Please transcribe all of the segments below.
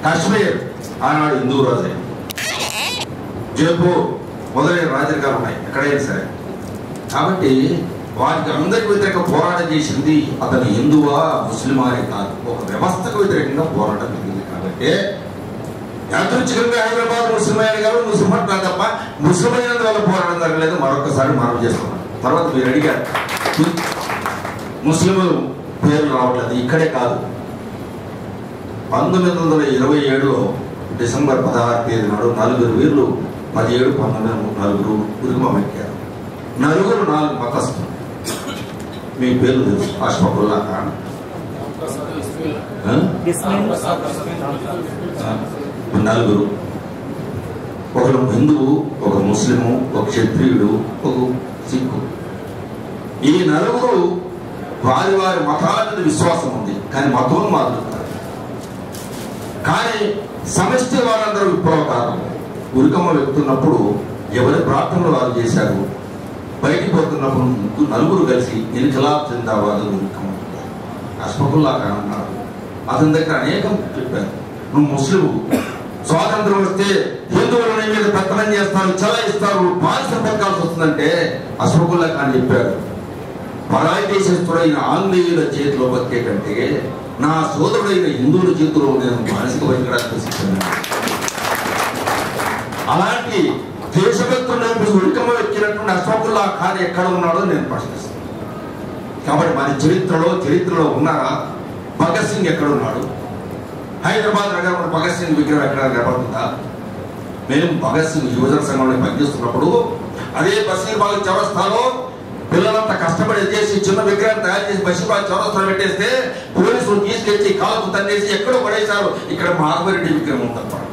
కాశ్మీర్ ఆనాడు హిందూ రాజే, జైపూర్ మొదలైన రాజరికాలు ఉన్నాయి ఎక్కడైనా సరే. కాబట్టి వారికి అందరికి వ్యతిరేకంగా పోరాటం చేసింది అతను హిందువా ముస్లిమా అని కాదు, ఒక వ్యవస్థకు వ్యతిరేకంగా పోరాటం జరిగింది. కాబట్టి యాదృచ్ఛికంగా హైదరాబాద్ ముస్లిం గారు ముస్లిం అంటారు తప్ప ముస్లిం అయినందు వల్ల పోరాటం జరగలేదు. మరొకసారి మనం చేస్తున్నాం. తర్వాత మీరు అడిగారు ముస్లింలు పేర్లు రావట్లేదు, ఇక్కడే కాదు. 1927లో డిసెంబర్ 16 తేదీ నాడు 4 వీరులు 17, 19 నలుగురు ఉరికమం ఎక్కారు. 4 మతస్థులు. మీ పేర్లు తెలుసు. అష్ఫాకుల్లా ఖాన్, నలుగురు, ఒకరు హిందువు, ఒక ముస్లిము, ఒక క్షత్రియుడు, ఒక సిక్కు. ఈ నలుగురు వారి వారి మతాల మీద విశ్వాసం ఉంది, కానీ మతం మారుతున్నారు. కానీ సమష్టి వారందరూ విప్లవకారులు. ఉరికమ్మ వెళ్తున్నప్పుడు ఎవరి ప్రార్థనలు వారు చేశారు. బయటికి పోతున్నప్పుడు నలుగురు కలిసి ఇన్కిలాబ్ జిందాబాద్ ఉరికమ్మ. అష్ఫాకుల్లా ఖాన్ అన్నారు. అతని దగ్గర అనేకం చెప్పారు. నువ్వు ముస్లిము, స్వాతంత్రం వస్తే హిందువుల మీద పెత్తనం చేస్తారు, చలాయిస్తారు, బానిస పక్కాల్సి వస్తుందంటే అష్ఫాకుల్లా ఖాన్ చెప్పారు, పరాయి దేశస్తుడైన ఆంగ్లేయుల చేతిలో బతికే కంటే నా సోదరుడైన హిందువుల చేతిలో నేను మానసిక బతకడానికి సిద్ధంగా. అలాంటి దేశభక్తులను ఉరికమ్మ ఎక్కినటువంటి అష్ఫాకుల్లా ఖాన్ ఎక్కడ ఉన్నాడో నేను ప్రశ్నిస్తాను. కాబట్టి మన చరిత్రలో ఉన్నారా? భగత్ సింగ్ ఎక్కడ ఉన్నాడు? హైదరాబాద్ నగరంలో భగత్ సింగ్ విగ్రహం ఎక్కడ కనబడుతుందా? మేము భగత్ సింగ్ యువజన సంఘంలో పనిచేస్తున్నప్పుడు అదే బషీర్బాగ్ చౌరస్తాలో పిల్లలంతా కష్టపడి చేసి చిన్న విగ్రహం తయారు చేసి బషీర్బాగ్ చౌరస్తాలో పెట్టేస్తే పోలీసులు తీసుకెళ్లి కాళ్ళకు తన్నేసి ఎక్కడో పడేశారు. ఇక్కడ మాధవరెడ్డి విగ్రహం ఉందన్నమాట.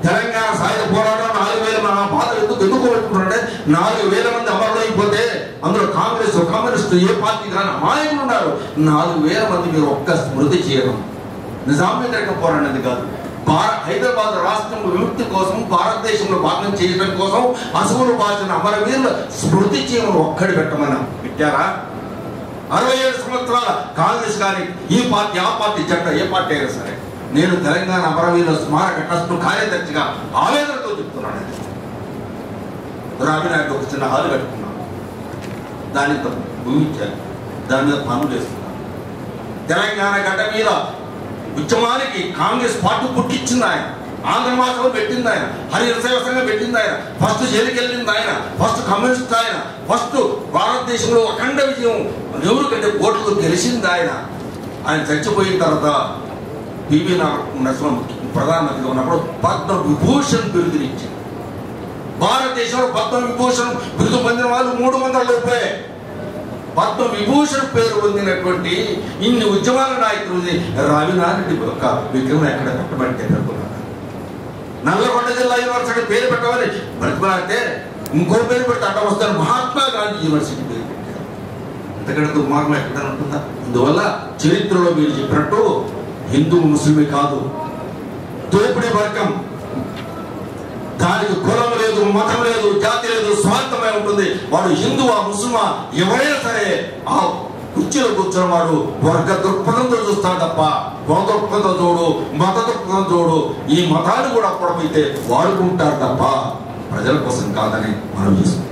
తెలంగాణ సాయుధ పోరాటం 4,000 మన బాధలు ఎందుకు పెట్టుకున్నారంటే 4,000 మంది అమరులు అయిపోతే అందులో కమ్యూనిస్టు ఏ పార్టీ కానీ అమాయకులు ఉన్నారు. 4,000 మంది మీరు ఒక్క స్మృతి చేయడం నిజాం వ్యతిరేక పోరాటం కాదు. హైదరాబాద్ రాష్ట్రం విముక్తి కోసం, భారతదేశంలో భాగం చేయడం కోసం అసువులు బాసిన అమరవీరుల స్మృతి చేయడం ఒక్కడి పెట్టారా? 67 సంవత్సరాల కాంగ్రెస్ కానీ ఈ పార్టీ ఆ పార్టీ జెండా ఏ పార్టీ అయినా సరే నేను తెలంగాణ అమరవీరుల స్మారక ట్రస్ట్ కార్యదర్శిగా ఆవేదనతో చెప్తున్నాను. రామినాయుడు ఒక చిన్న హాలు కట్టుకున్నాను, దాన్ని భూమి ఇచ్చాను, దాని మీద పనులు వేస్తున్నాను. తెలంగాణ గడ్డ మీద ఉద్యమానికి కాంగ్రెస్ పార్టీ పుట్టించింది ఆయన, ఆంధ్ర మాసంలో పెట్టింది ఆయన, హరిహర సేవ సంఘం పెట్టింది ఆయన, ఫస్ట్ జైలుకి వెళ్ళింది ఆయన, ఫస్ట్ కమ్యూనిస్ట్ ఆయన, ఫస్ట్ భారతదేశంలో అఖండ విజయం నెహ్రూ కంటే ఓట్లతో గెలిచింది ఆయన. ఆయన చచ్చిపోయిన తర్వాత పివి నరసింహ ప్రధానమంత్రిగా ఉన్నప్పుడు పద్మ విభూషణ్ బిరుదునిచ్చింది. భారతదేశంలో పద్మ విభూషణ్ బిరుదు పొందిన వాళ్ళు 300 రూపాయలు. పద్మ విభూషణ్ పేరు పొందినటువంటి ఇన్ని ఉద్యమాల నాయకులు రావినారెడ్డి ఒక విగ్రహం ఎక్కడ పెట్టమంటే పెట్టుకున్నారు. నల్లగొండ జిల్లా యూనివర్సిటీ పేరు పెట్టమని బ్రతిమాడితే ఇంకో పేరు పెడితే అడ్డం వస్తారు. మహాత్మా గాంధీ యూనివర్సిటీ పేరు పెట్టారు. అంతకంటే దుర్మార్గం ఎక్కడ ఉంటుందా? అందువల్ల చరిత్రలో మీరు చెప్పినట్టు హిందూ ముస్లిమే కాదు, దోపిడీ వర్గం, దానికి కులం లేదు, మతం లేదు, జాతి లేదు, స్వార్థమై ఉంటుంది. వాడు హిందువా ముస్లిమా ఎవరైనా సరే ఆ కుర్చీలో కూర్చున్న వాడు వర్గ దృక్పథంతో చూస్తాడు తప్ప కుల దృక్పథం చూడు, మత దృక్పథం చూడు. ఈ మతాన్ని కూడా అప్పుడైతే వాడుకుంటారు తప్ప ప్రజల కోసం కాదని మనం చూస్తాం.